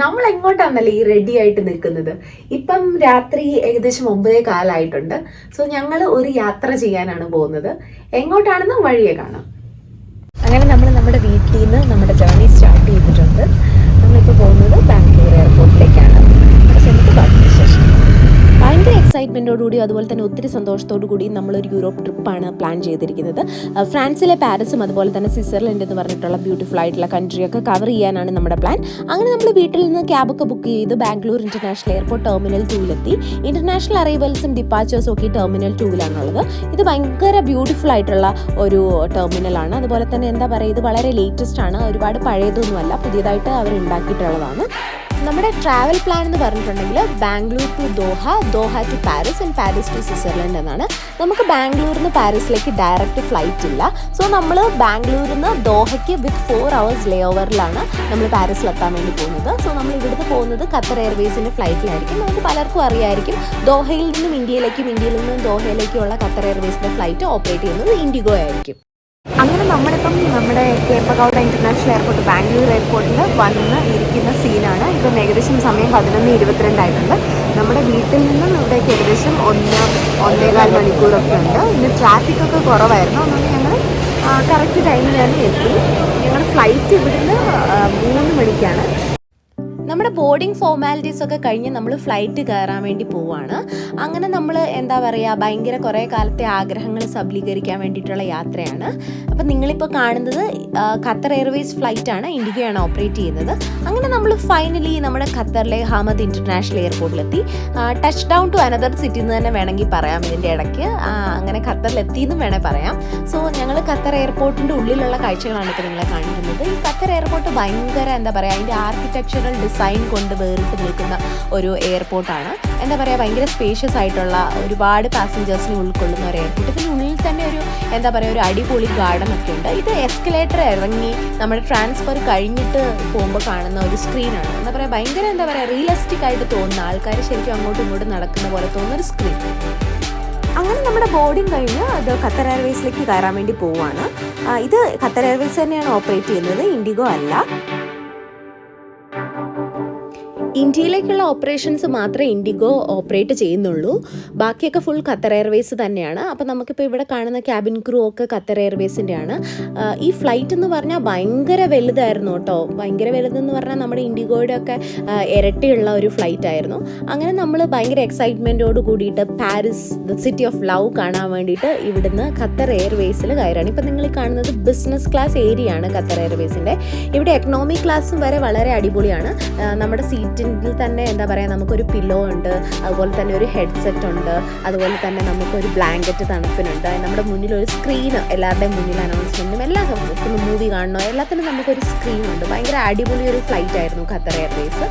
നമ്മൾ എങ്ങോട്ടാണല്ലേ ഈ റെഡി ആയിട്ട് നിൽക്കുന്നത്? ഇപ്പം രാത്രി ഏകദേശം 9:15 സോ ഞങ്ങൾ ഒരു യാത്ര ചെയ്യാനാണ് പോകുന്നത്. എങ്ങോട്ടാണെന്ന് വഴിയെ കാണാം. അങ്ങനെ നമ്മൾ നമ്മുടെ വീട്ടിൽ നിന്ന് നമ്മുടെ ജേർണി സ്റ്റാർട്ട് ചെയ്തിട്ടുണ്ട്. നമ്മളിപ്പോൾ പോകുന്നത് ബാംഗ്ലൂർ എയർപോർട്ടിലേക്കാണ്. പക്ഷെ നമുക്ക് ബാക്കി വിശേഷം. ഭയങ്കര എക്സൈറ്റ്മെൻറ്റോടുകൂടി അതുപോലെ തന്നെ ഒത്തിരി സന്തോഷത്തോടു കൂടി നമ്മളൊരു യൂറോപ്പ് ട്രിപ്പാണ് പ്ലാൻ ചെയ്തിരിക്കുന്നത്. ഫ്രാൻസിലെ പാരീസും അതുപോലെ തന്നെ സ്വിറ്റ്സർലൻഡ് എന്ന് പറഞ്ഞിട്ടുള്ള ബ്യൂട്ടിഫുൾ ആയിട്ടുള്ള കൺട്രിയൊക്കെ കവർ ചെയ്യാനാണ് നമ്മുടെ പ്ലാൻ. അങ്ങനെ നമ്മൾ വീട്ടിൽ നിന്ന് ക്യാബൊക്കെ ബുക്ക് ചെയ്ത് ബാംഗ്ലൂർ ഇൻ്റർനാഷണൽ എയർപോർട്ട് ടെർമിനൽ 2-ലെത്തി. ഇൻ്റർനാഷണൽ അറൈവൽസും ഡിപ്പാച്ചേഴ്സും ഒക്കെ ടെർമിനൽ 2-ലാണുള്ളത്. ഇത് ഭയങ്കര ബ്യൂട്ടിഫുൾ ആയിട്ടുള്ള ഒരു ടെർമിനലാണ്. അതുപോലെ തന്നെ എന്താ പറയുക, ഇത് വളരെ ലേറ്റസ്റ്റ് ആണ്, ഒരുപാട് പഴയതൊന്നുമല്ല, പുതിയതായിട്ട് അവർ ഉണ്ടാക്കിയിട്ടുള്ളതാണ്. നമ്മുടെ ട്രാവൽ പ്ലാൻ എന്ന് പറഞ്ഞിട്ടുണ്ടെങ്കിൽ Bangalore to Doha, Doha to Paris and Paris to Switzerland എന്നാണ്. നമുക്ക് ബാംഗ്ലൂരിൽ നിന്ന് പാരീസിലേക്ക് ഡയറക്റ്റ് ഫ്ലൈറ്റ് ഇല്ല. സോ നമ്മൾ ബാംഗ്ലൂരിൽ നിന്ന് ദോഹയ്ക്ക് വിത്ത് 4 hours ലേ ഓവറിലാണ് നമ്മൾ പാരീസിലെത്താൻ വേണ്ടി പോകുന്നത്. സോ നമ്മൾ ഇവിടുന്ന് പോകുന്നത് ഖത്തർ എയർവേസിൻ്റെ ഫ്ലൈറ്റിലായിരിക്കും. നമുക്ക് പലർക്കും അറിയായിരിക്കും, ദോഹയിൽ നിന്നും ഇന്ത്യയിലേക്കും ഇന്ത്യയിൽ നിന്നും ദോഹയിലേക്കുള്ള ഖത്തർ എയർവേസിൻ്റെ ഫ്ലൈറ്റ് ഓപ്പറേറ്റ് ചെയ്യുന്നത് ഇൻഡിഗോ ആയിരിക്കും. അങ്ങനെ നമ്മളിപ്പം നമ്മുടെ കേപ്പഗൌഡ ഇൻ്റർനാഷണൽ എയർപോർട്ട് ബാംഗ്ലൂർ എയർപോർട്ടിൽ വന്ന് ഇരിക്കുന്ന സീനാണ്. ഇപ്പം ഏകദേശം സമയം 11:22 ആയിട്ടുണ്ട്. നമ്മുടെ വീട്ടിൽ നിന്നും ഇവിടേക്ക് ഏകദേശം 1-1.25 മണിക്കൂറൊക്കെ ഉണ്ട്. ഇന്ന് ട്രാഫിക്കൊക്കെ കുറവായിരുന്നു. അതുകൊണ്ട് ഞങ്ങൾ കറക്റ്റ് ടൈമിൽ തന്നെ എത്തി. ഞങ്ങളുടെ ഫ്ലൈറ്റ് ഇവിടുന്ന് 3 മണിക്കാണ്. നമ്മുടെ ബോർഡിംഗ് ഫോർമാലിറ്റീസ് ഒക്കെ കഴിഞ്ഞ് നമ്മൾ ഫ്ലൈറ്റ് കയറാൻ വേണ്ടി പോവുകയാണ്. അങ്ങനെ നമ്മൾ എന്താ പറയുക, ഭയങ്കര കുറേ കാലത്തെ ആഗ്രഹങ്ങൾ സബലീകരിക്കാൻ വേണ്ടിയിട്ടുള്ള യാത്രയാണ്. അപ്പം നിങ്ങളിപ്പോൾ കാണുന്നത് ഖത്തർ എയർവേസ് ഫ്ലൈറ്റാണ്, ഇൻഡിഗോയാണ് ഓപ്പറേറ്റ് ചെയ്യുന്നത്. അങ്ങനെ നമ്മൾ ഫൈനലി നമ്മുടെ ഖത്തറിലെ ഹമദ് ഇൻ്റർനാഷണൽ എയർപോർട്ടിലെത്തി. Touch down to another city എന്ന് തന്നെ വേണമെങ്കിൽ പറയാം. ഇതിൻ്റെ ഇടയ്ക്ക് അങ്ങനെ ഖത്തറിലെത്തി എന്നും വേണേൽ പറയാം. സോ ഞങ്ങൾ ഖത്തർ എയർപോർട്ടിൻ്റെ ഉള്ളിലുള്ള കാഴ്ചകളാണ് ഇപ്പോൾ നിങ്ങളെ കാണിക്കുന്നത്. ഈ ഖത്തർ എയർപോർട്ട് ഭയങ്കര എന്താ പറയുക, അതിൻ്റെ ആർക്കിടെക്ചറൽ ഡിസൈൻ കൊണ്ട് വേറിട്ട് നിൽക്കുന്ന ഒരു എയർപോർട്ടാണ്. എന്താ പറയുക, ഭയങ്കര സ്പേഷ്യസ് ആയിട്ടുള്ള ഒരുപാട് പാസഞ്ചേഴ്സിനെ ഉൾക്കൊള്ളുന്ന ഒരു എയർപോർട്ട്. ഇതിന് ഉള്ളിൽ തന്നെ ഒരു എന്താ പറയുക, ഒരു അടിപൊളി ഗാർഡൻ ഒക്കെ ഉണ്ട്. ഇത് എസ്കലേറ്റർ ഇറങ്ങി നമ്മുടെ ട്രാൻസ്ഫർ കഴിഞ്ഞിട്ട് പോകുമ്പോൾ കാണുന്ന ഒരു സ്ക്രീനാണ്. എന്താ പറയുക, ഭയങ്കര എന്താ പറയുക, റിയലിസ്റ്റിക് ആയിട്ട് തോന്നുന്ന, ആൾക്കാർ ശരിക്കും അങ്ങോട്ടും ഇങ്ങോട്ടും നടക്കുന്ന പോലെ തോന്നുന്ന ഒരു സ്ക്രീൻ. അങ്ങനെ നമ്മുടെ ബോർഡിങ് കഴിഞ്ഞ് അത് ഖത്തർ എയർവേസിലേക്ക് കയറാൻ വേണ്ടി പോവുകയാണ്. ഇത് ഖത്തർ എയർവേസ് തന്നെയാണ് ഓപ്പറേറ്റ് ചെയ്യുന്നത്, ഇൻഡിഗോ അല്ല. ഇന്ത്യയിലേക്കുള്ള ഓപ്പറേഷൻസ് മാത്രമേ ഇൻഡിഗോ ഓപ്പറേറ്റ് ചെയ്യുന്നുള്ളൂ. ബാക്കിയൊക്കെ ഫുൾ ഖത്തർ എയർവേസ് തന്നെയാണ്. അപ്പോൾ നമുക്കിപ്പോൾ ഇവിടെ കാണുന്ന ക്യാബിൻ ക്രൂ ഒക്കെ ഖത്തർ എയർവേസിൻ്റെയാണ്. ഈ ഫ്ലൈറ്റ് എന്ന് പറഞ്ഞാൽ ഭയങ്കര വലുതായിരുന്നു കേട്ടോ. ഭയങ്കര വലുതെന്ന് പറഞ്ഞാൽ നമ്മുടെ ഇൻഡിഗോയുടെ ഒക്കെ ഇരട്ടിയുള്ള ഒരു ഫ്ലൈറ്റ് ആയിരുന്നു. അങ്ങനെ നമ്മൾ ഭയങ്കര എക്സൈറ്റ്മെൻറ്റോട് കൂടിയിട്ട് Paris the city of love കാണാൻ വേണ്ടിയിട്ട് ഇവിടുന്ന് ഖത്തർ എയർവേസിൽ കയറാണ്. ഇപ്പം നിങ്ങൾ ഈ കാണുന്നത് ബിസിനസ് ക്ലാസ് ഏരിയ ആണ് ഖത്തർ എയർവേസിൻ്റെ. ഇവിടെ എക്കണോമി ക്ലാസ്സും വരെ വളരെ അടിപൊളിയാണ്. നമ്മുടെ സീറ്റിൽ തന്നെ എന്താ പറയുക, നമുക്കൊരു പില്ലോ ഉണ്ട്, അതുപോലെ തന്നെ ഒരു ഹെഡ്സെറ്റ് ഉണ്ട്, അതുപോലെ തന്നെ നമുക്കൊരു ബ്ലാങ്കറ്റ് തണുപ്പിനുണ്ട്. നമ്മുടെ മുന്നിൽ ഒരു സ്ക്രീന്, എല്ലാവരുടെയും മുന്നിൽ അനൗൺസ്മെൻറ്റും എല്ലാം, മൂവി കാണണോ എല്ലാത്തിനും നമുക്കൊരു സ്ക്രീനുണ്ട്. ഭയങ്കര അടിപൊളി ഒരു ഫ്ലൈറ്റ് ആയിരുന്നു ഖത്തർ എയർവേസ്.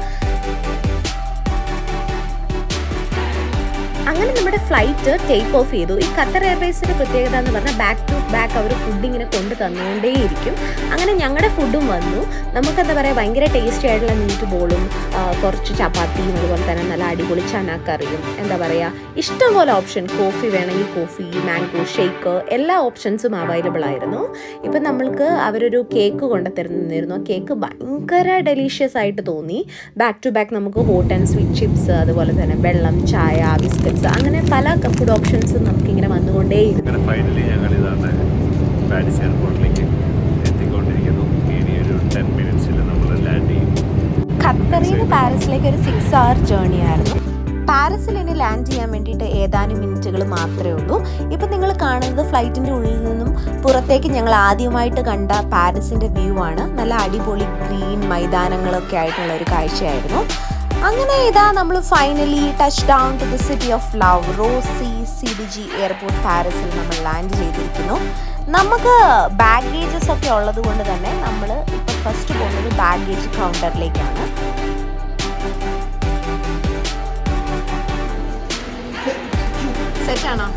അങ്ങനെ നമ്മുടെ ഫ്ലൈറ്റ് ടേക്ക് ഓഫ് ചെയ്തു. ഈ ഖത്തർ എയർവേസിൻ്റെ പ്രത്യേകത എന്ന് പറഞ്ഞാൽ ബാക്ക് ടു ബാക്ക് അവർ ഫുഡ് ഇങ്ങനെ കൊണ്ട് തന്നുകൊണ്ടേയിരിക്കും. അങ്ങനെ ഞങ്ങളുടെ ഫുഡും വന്നു. നമുക്കെന്താ പറയുക, ഭയങ്കര ടേസ്റ്റി ആയിട്ടുള്ള മീറ്റ് ബോളും കുറച്ച് ചപ്പാത്തിയും അതുപോലെ തന്നെ നല്ല അടിപൊളി ചന കറിയും, എന്താ പറയുക, ഇഷ്ടംപോലെ ഓപ്ഷൻ. കോഫി വേണമെങ്കിൽ കോഫി, മാംഗോ ഷേക്ക്, എല്ലാ ഓപ്ഷൻസും അവൈലബിൾ ആയിരുന്നു. ഇപ്പം നമ്മൾക്ക് അവരൊരു കേക്ക് കൊണ്ടുതരുന്നിരുന്നു. ആ കേക്ക് ഭയങ്കര ഡെലീഷ്യസ് ആയിട്ട് തോന്നി. ബാക്ക് ടു ബാക്ക് നമുക്ക് ഹോട്ട് ആൻഡ് സ്വീറ്റ് ചിപ്സ്, അതുപോലെ തന്നെ വെള്ളം, ചായ, ബിസ്ക്കറ്റ്, അങ്ങനെ പല ഫുഡ് ഓപ്ഷൻസും നമുക്കിങ്ങനെ വന്നുകൊണ്ടേയിരുന്നു. ഫൈനലി ഞങ്ങൾ ഇതാണ് പാരീസ് എയർപോർട്ടിലേക്ക് എത്തിക്കൊണ്ടിരിക്കുന്നു. ഇനി ഒരു 10 minutes നമ്മൾ ലാൻഡ് ചെയ്യും. ഖത്തറിൽ നിന്ന് പാരീസിലേക്ക് ഒരു 6 hour ജേർണി ആയിരുന്നു. പാരീസിൽ ഇനി ലാൻഡ് ചെയ്യാൻ വേണ്ടിയിട്ട് ഏതാനും മിനിറ്റുകൾ മാത്രമേ ഉള്ളൂ. ഇപ്പം നിങ്ങൾ കാണുന്നത് ഫ്ലൈറ്റിൻ്റെ ഉള്ളിൽ നിന്നും പുറത്തേക്ക് ഞങ്ങൾ ആദ്യമായിട്ട് കണ്ട പാരീസിൻ്റെ വ്യൂ ആണ്. നല്ല അടിപൊളി ഗ്രീൻ മൈതാനങ്ങളൊക്കെ ആയിട്ടുള്ള ഒരു കാഴ്ചയായിരുന്നു. അങ്ങനെ ഇതാ നമ്മൾ finally touch down to the city of love, Roissy CDG airport പാരീസിൽ നമ്മൾ ലാൻഡ് ചെയ്തിരിക്കുന്നു. നമുക്ക് ബാഗേജസ് ഒക്കെ ഉള്ളത് കൊണ്ട് തന്നെ നമ്മൾ ഇപ്പോൾ ഫസ്റ്റ് പോകുന്നത് ബാഗേജ് കൗണ്ടറിലേക്കാണ്. സെറ്റാണോ?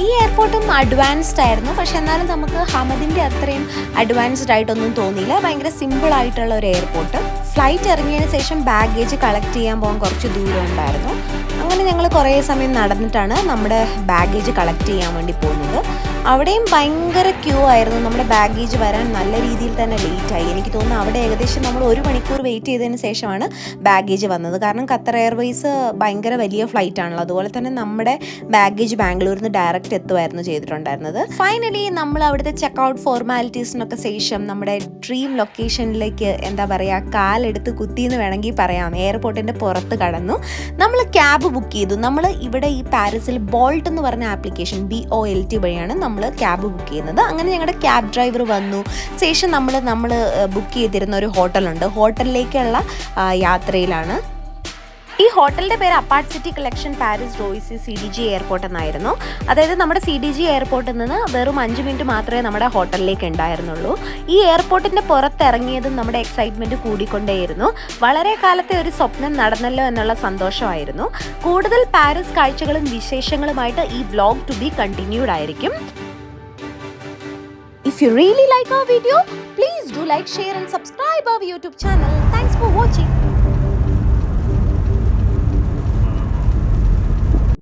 ഈ എയർപോർട്ടും അഡ്വാൻസ്ഡ് ആയിരുന്നു. പക്ഷെ എന്നാലും നമുക്ക് ഹമദിൻ്റെ അത്രയും അഡ്വാൻസ്ഡ് ആയിട്ടൊന്നും തോന്നിയില്ല. ഭയങ്കര സിമ്പിൾ ആയിട്ടുള്ള ഒരു എയർപോർട്ട്. ഫ്ലൈറ്റ് ഇറങ്ങിയതിന് ശേഷം ബാഗേജ് കളക്ട് ചെയ്യാൻ പോകാൻ കുറച്ച് ദൂരം ഉണ്ടായിരുന്നു. അങ്ങനെ ഞങ്ങൾ കുറേ സമയം നടന്നിട്ടാണ് നമ്മുടെ ബാഗേജ് കളക്ട് ചെയ്യാൻ വേണ്ടി പോകുന്നത്. അവിടെയും ഭയങ്കര ക്യൂ ആയിരുന്നു. നമ്മുടെ ബാഗേജ് വരാൻ നല്ല രീതിയിൽ തന്നെ ലേറ്റായി. എനിക്ക് തോന്നുന്നു അവിടെ ഏകദേശം നമ്മൾ 1 മണിക്കൂർ വെയിറ്റ് ചെയ്തതിന് ശേഷമാണ് ബാഗേജ് വന്നത്. കാരണം ഖത്തർ എയർവേസ് ഭയങ്കര വലിയ ഫ്ലൈറ്റ് ആണല്ലോ. അതുപോലെ തന്നെ നമ്മുടെ ബാഗേജ് ബാംഗ്ലൂരിൽ നിന്ന് ഡയറക്റ്റ് എത്തുമായിരുന്നു ചെയ്തിട്ടുണ്ടായിരുന്നത്. ഫൈനലി നമ്മൾ അവിടുത്തെ ചെക്കൗട്ട് ഫോർമാലിറ്റീസിനൊക്കെ ശേഷം നമ്മുടെ ഡ്രീം ലൊക്കേഷനിലേക്ക് എന്താ പറയുക, കാലെടുത്ത് കുത്തിയെന്ന് വേണമെങ്കിൽ പറയാം. എയർപോർട്ടിൻ്റെ പുറത്ത് കടന്നു. നമ്മൾ ക്യാബ് ബുക്ക് ചെയ്തു. നമ്മൾ ഇവിടെ ഈ പാരീസിൽ ബോൾട്ട് എന്ന് പറഞ്ഞ ആപ്ലിക്കേഷൻ BOLT വഴിയാണ് നമ്മൾ ക്യാബ് ബുക്ക് ചെയ്യുന്നത്. അങ്ങനെ ഞങ്ങളുടെ ക്യാബ് ഡ്രൈവർ വന്നു. ശേഷം നമ്മൾ ബുക്ക് ചെയ്തിരുന്ന ഒരു ഹോട്ടലുണ്ട്. ഹോട്ടലിലേക്കുള്ള യാത്രയിലാണ്. ഈ ഹോട്ടലിൻ്റെ പേര് apart city collection Paris Roissy CDG airport എന്നായിരുന്നു. അതായത് നമ്മുടെ CDG എയർപോർട്ടിൽ നിന്ന് വെറും 5 മിനിറ്റ് മാത്രമേ നമ്മുടെ ഹോട്ടലിലേക്ക് ഉണ്ടായിരുന്നുള്ളൂ. ഈ എയർപോർട്ടിൻ്റെ പുറത്തിറങ്ങിയതും നമ്മുടെ എക്സൈറ്റ്മെൻറ്റ് കൂടിക്കൊണ്ടേയിരുന്നു. വളരെ കാലത്തെ ഒരു സ്വപ്നം നടന്നല്ലോ എന്നുള്ള സന്തോഷമായിരുന്നു. കൂടുതൽ പാരീസ് കാഴ്ചകളും വിശേഷങ്ങളുമായിട്ട് ഈ വ്ലോഗ് ടു ബി കണ്ടിന്യൂഡ് ആയിരിക്കും. If you really like our video, please do like, share and subscribe our YouTube channel. Thanks for watching.